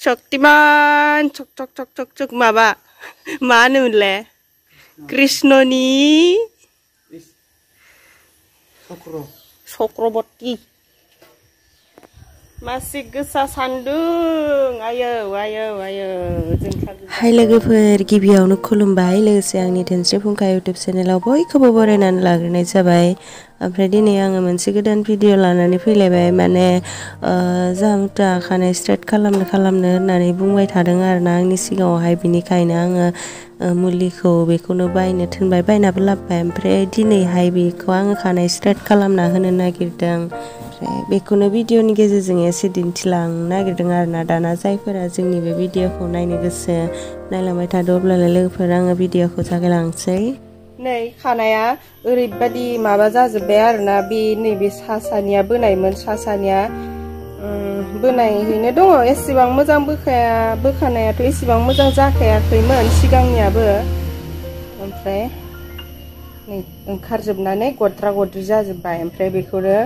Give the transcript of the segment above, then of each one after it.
शक्तिमान चक माबा मा होनोमोनलाय कृष्णनि चक्रवर्ती मासि गोसा सान्दुं आयो हाय लोगोफोर गिबियावनो खुलुमबाय लोगोसे आंनि धोनस्रि फुंखा इउटुब चेनेलाव बयखौबो बरायनानै लाग्रोनाय जाबाय। ओमफ्राय दिनै आङो मोनसे गोदान भिडिअ लानानै फैलायबाय माने जामुता खानाय स्ट्रेट खालामनो होननानै बुंबाय थादों आरोना आंनि सिगाङावहाय बिनिखायनो आङो मुलिखौ बेखौनो बायनो थिनबाय बायनाबो लाबोबाय। ओमफ्राय दिनैहाय बेखौ आङो खानाय स्ट्रेट खालामना होनो नागिरदों। ओमफ्राय बेखौनो भिडिअनि गेजेरजों एसे दिन्थिलांनो नागिरदों आरोना। दाना जायफोरा जोंनि बे भिडिअखौ नायनो गोसो नायलांबाय थादो अब्लालाय लोगोफोर आङो भिडिअखौ जागायलांसै। नै खानाया ओरैबायदि माबा जाजोब्बाय आरोना बे नैबे सानिया बोनायमोन सानिया बोनायहैनो दङ एसेबां मोजां बोखानायाथ' एसेबां मोजां जाखायाखैमोन सिगांनियाबो। ओमफ्राय नै ओंखारजोबनानै गद्रा गद्रि जाजोब्बाय। ओमफ्राय बेखौनो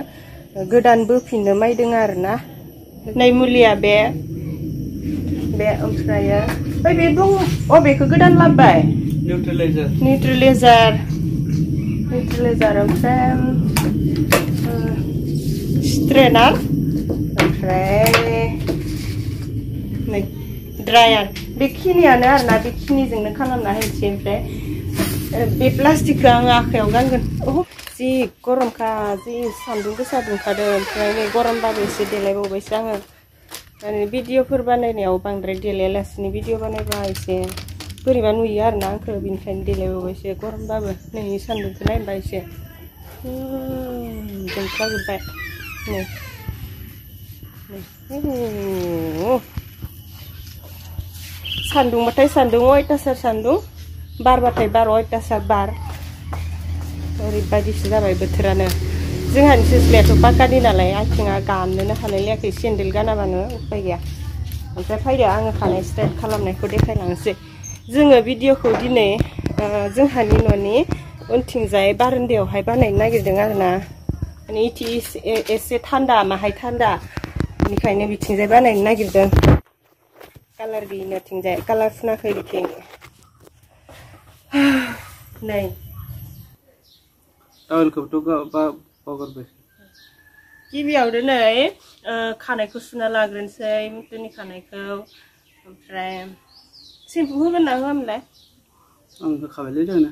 गोदान बोफिननो मायदों आरोना। नै मुलिया बे ओमफ्रायो ओइ बे दङ बेखौ गोदान लाबोबाय निउट्रेलाइजार ओमफ्राय स्ट्रेनार ओमफ्राय नै ड्रायार बेखिनियानो आरोना बेखिनिजोंनो खालामना होनोसै। ओमफ्राय बे प्लास्टिकखौ आङो आखायाव गानगोन। जि गरमखा जि सान्दुं गोसा दुंखादों। ओमफ्राय नै गरमबाबो एसे देलायबावबायसो आङो माने भिडिअफोर बानायनायाव बांद्राय देलायालासिनो भिडिअ बानायबा एसे बोरैबा नुयो आरोना आंखौ बिनिखायनो देलायबावबायसो गरमबाबो नै सान्दुंखौ नायबा एसे जोंख्लाजोब्बाय। सान्दुंबाथाय सान्दुं अयथासार सान्दुं बारबाथाय बार अयथासार बार ओरैबायदिसो जाबाय बोथोरानो। जोंहानि सिथ्लायाथ' पाक्कानि नालाय आथिङा गाननोनो हालायलायाखै सेन्देल गानाबानो उपाय गैया। ओमफ्राय फैदो आङो खानाय स्ट्रेट खालामनायखौ देखायलांसै। जोङो भिडिअखौ दिनै जोंहानि न'नि उनथिंजाय बारान्दायावहाय बानायनो नागिरदों आरोना। माने इथि एसे थान्दा माहाय थान्दा बेनिखायनो बिथिंजाय बानायनो नागिरदों। कालार गैयिथिंजाय कालार फुनाखै बिथिं नै गिबियावनो नै खानायखौ सुना लाग्रोनोसै मुथुनि खानायखौ। ओमफ्राय सेम्पु होगोन ना होआमोनलाय आं होखाबायलै जोंनो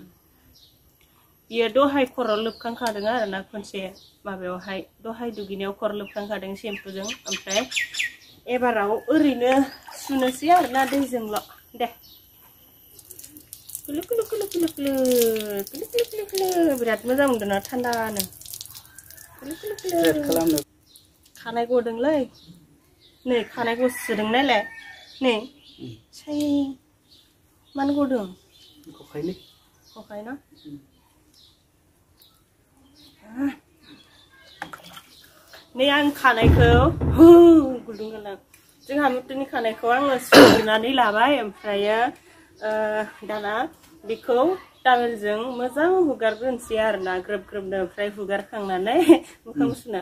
बियो दहाय खर' लोबखांखादों आरोना खनसे माबायावहाय दहाय दुगैनायाव खर' लोबखांखादों सेम्पुजों। ओमफ्राय एबाराव ओरैनो सुनोसै आरोना दैजोंल' दे कुलु कुलु कुलु कुलु कुलु कुलु कुलु कुलु कुलु बिराद मोजां मोनदों ना थान्दानो कुलु कुलु कुलु खानाय गदोंलै नै खानाय गसोदों नायलाय नै साय मानो गदों खखाय ना नै आं खानायखौ गुदुं गोनां जोंहा मुथुनि खानायखौ आङो सुनानै लाबाय। ओमफ्रायो दाना बेखौ टावेलजों मोजां हुगारग्रोनोसै आरोना ग्रोब ग्रोबनो। ओमफ्राय हुगारखांनानै मोखां सुनो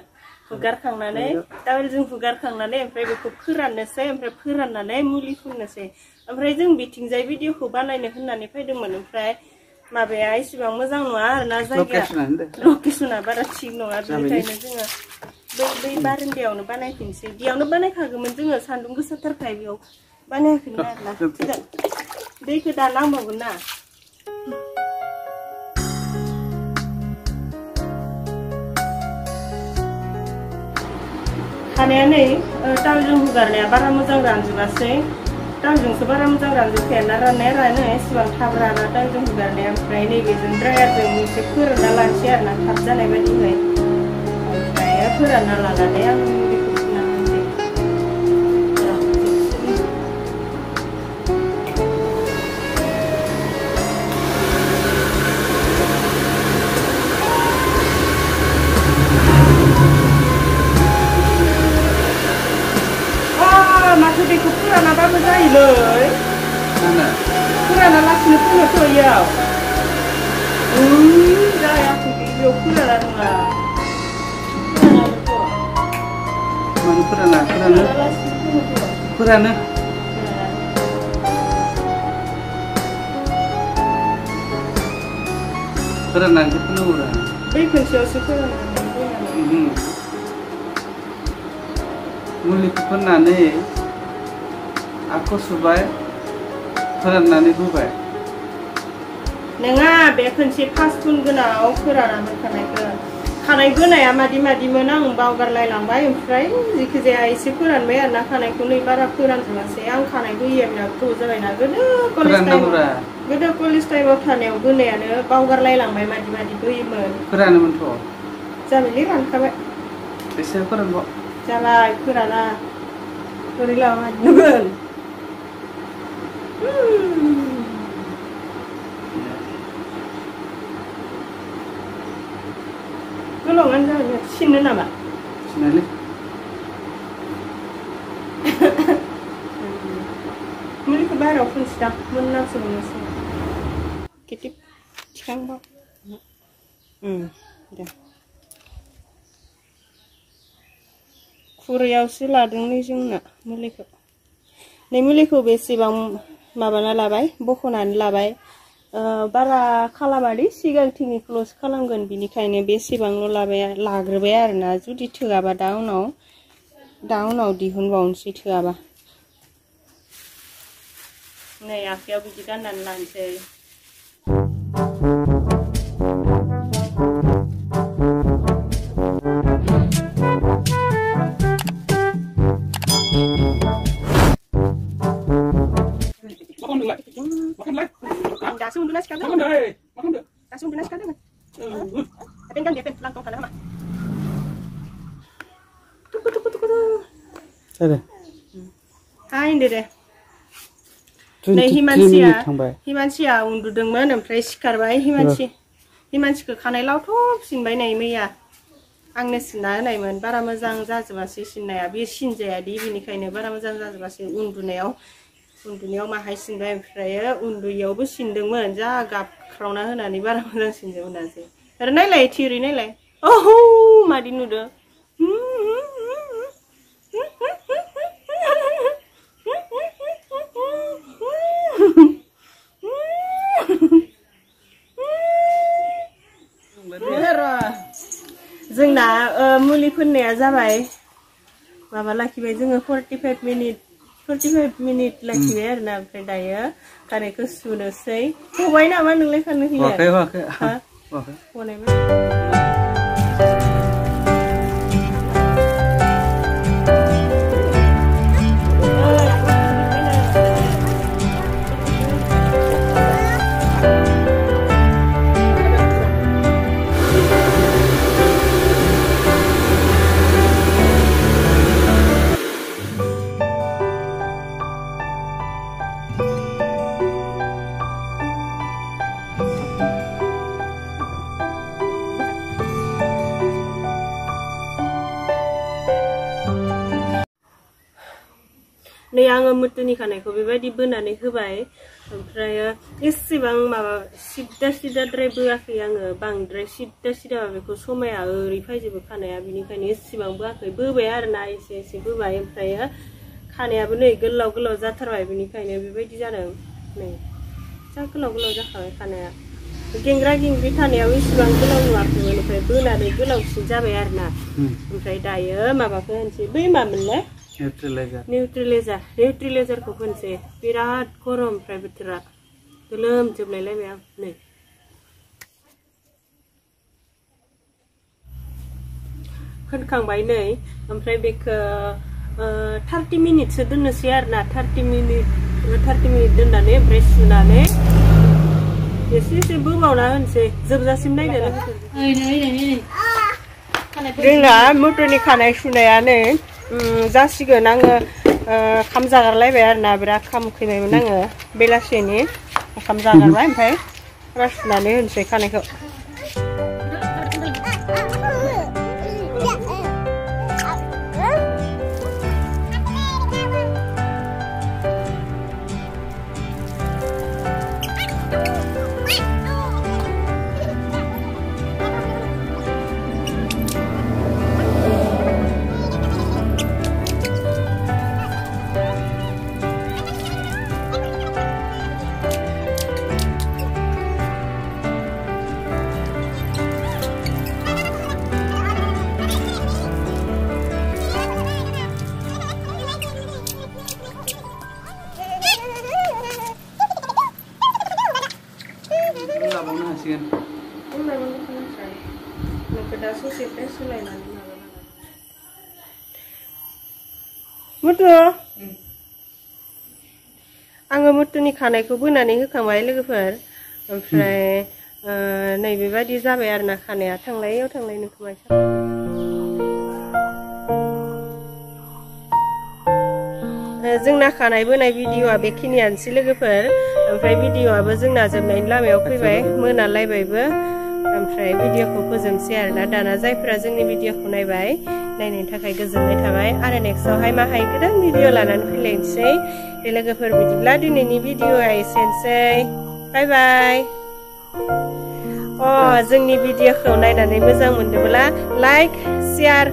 हुगारखांनानै टावेलजों हुगारखांनानै ओमफ्राय बेखौ फोराननोसै। ओमफ्राय फोराननानै मुलि फुननोसै। ओमफ्राय जों बिथिंजाय भिडिअखौ बानायनो होननानै फैदोंमोन। ओमफ्राय माबाया एसेबां मोजां नङा आरोना जायगाया लकेसना बारा थिग नङा बेनिखायनो जोङो बै बारान्दायावनो बानायफिनसै। बेयावनो बानायखागौमोन जोङो सान्दुं गोसाथारखाय बेयाव बानायाखैमोन आरोना। दैखौ दा नांबावगोन ना खानाया नै टावेलजों हुगारनाया बारा मोजां रानजोबासै टावेलजोंसो बारा मोजां रानजोबखाया ना राननाया रानो एसेबां थाब राना टावेलजों हुगारनाया। ओमफ्राय नैबेजों ड्रायारजों एसे फोरानना लानोसै आरोना थाब जानाय बायदिहाय। ओमफ्राय फोरानना लानानै आं बेखौ सुना लानोसै। माथो बेखौ फोरानाबाबो जायोलै फोराना लासिनो फुनोथ' इयाव जायाखै बेयाव फोराना नङा फोराना फोरानो फोराननानै फोनांगौरा बै खनसेयावसो फोराननानै मुलिखौ फोननानै आख' सुबाय फोराननानै होबाय नङा बे खनसे फार्स्ट फुनगोनाव फोरानामोन खानाय गोनाया मादि मादिमोन आं बावगारलायलांबाय ओमफ्राय जिखिजाया एसे फोरानबाय आरोना खानायखौ नै बारा फोरानजोबासै आं खानाय बोयैया बिराद गोबाव जाबायना गोदो कलेज टाइमाव थानायाव बोनायानो बावगारलायलांबाय मादि मादि बोयोमोन फोरानोमोनथ' जाबायलै रानखाबाय एसे फोरानबाव जाबाय फोराना बोरै लामायगोन गोलावानो जाबाय सिननो नामा सिनायलै मुलिखौ बाहेरायाव फुनसैदां मोननांसो मोननोसै किटिप थिखांबा दे खुरैयावसो लादोंलै जोंना मुलिखौ बेसेबां माबाना लाबाय बख'नानै लाबाय बारा खालामादै सिगांथिंनिखौल'सो खालामगोन बिनिखायनो बेसेबांल' लाग्रोबाय आरोना जुदि थोआबा दा उनाव दिहुनबावनोसै थोआबा नै आखायाव बिदि गाननानै लानोसै दासो उन्दुना सिखारदों Apen kan dia pen langkong kana ma. Ada. Hai ndere. Nei himansiया उन्दुदोंमोन ओमफ्राय सिखारबाय हिमानसिखौ खानाय लावथबसिनबाय नै मैया आंनो सिनना होनायमोन बारा मोजां जाजोबासै सिननाया बे सिनजायादि बिनिखायनो बारा मोजां जाजोबासै उन्दुनायाव माहाय सिनबाय ओमफ्राय उन्दुयैयावबो सिनदोंमोन जा गाबख्रावना होनानै बारा मोजां सिननो मोनासै आरो नायलाय थिरि नायलाय ओहो मादि नुदो जोंना मुलि फोननाया जाबाय माबा लाखिबाय जोङो 45 मिनिट लाखिबाय आरोना ओमफ्राय दायो खानायखौ सुनोसै हबाय नामा नोंलाय खानो होयो वाखै नै आङो मुतुनि खानायखौ बेबायदि बोनानै होबाय ओमफ्राय एसेबां माबा सिद्दाद्राय बोआखै आङो बांद्राय सिद्दा बेखौ समाया ओरै फायजोबो खानाया बिनिखायनो एसेबां बोआखै बोबाय आरोना एसे बोबाय ओमफ्राय खानायाबो नै गोलाव जाथारबाय बिनिखायनो बेबायदि जादों नै जा गोलाव जाखाबाय खानाया गेंग्रा गेंग्रि थानायाव एसेबां गोलाव नुवाखैमोन ओमफ्राय बोनानै गोलावसिन जाबाय आरोना ओमफ्राय दायो माबाखौ होनसै बै मामोनलाय निउट्रिलाइजारखौ फोनसै बिराद गरम ओमफ्राय बोथोरा गोलोमजोबलायलायबाय आं नै फोनखांबाय नै ओमफ्राय बेखौ 30 मिनिटसो दोननोसै आरोना 30 मिनिट दोननानै ओमफ्राय सुनानै एसे बोबावना होनसै जोबजासिम नायदो जोंना मुतुनि खानाय सुनाया नै जासिगोन आङो खाम जागारलायबाय आरोना बिराद खाम उखैबायमोन आङो बेलासिनि खाम जागारबाय ओमफ्राय सुनानै होनसै खानायखौ मुतु आङो मुतुनि खानायखौ बोनानै होखांबाय लोगोफोर ओमफ्राय नैबेबायदि जाबाय आरोना खानाया थांलायाव थांलायनो खोमाय जोंना खानाय बोनाय भिडिअआ बेखिनियानोसै लोगोफोर ओमफ्राय भिडिअआबो जोंना जोबनायनि लामायाव फैबाय मोनालायबायबो ओमफ्राय भिडिअखौ फोजोबसै आरोना दाना जायफोरा जोंनि भिडिअखौ नायबाय नायनायनि थाखाय गोजोननाय थाबाय आरो नेक्स्टआवहाय माहाय गोदान भिडिअ लानानै फैलायनोसै दे लोगोफोर बिदिब्ला दिनैनि भिडिअआ एसेनोसै बाय बाय जोंनि भिडिअखौ नायनानै मोजां मोनदोंब्ला लाइक शेयार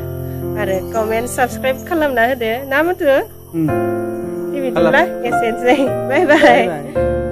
आरो कमेन्ट साबस्क्राइब खालामना होदो ना मुतु बिदिब्ला एसेनोसै बाय बाय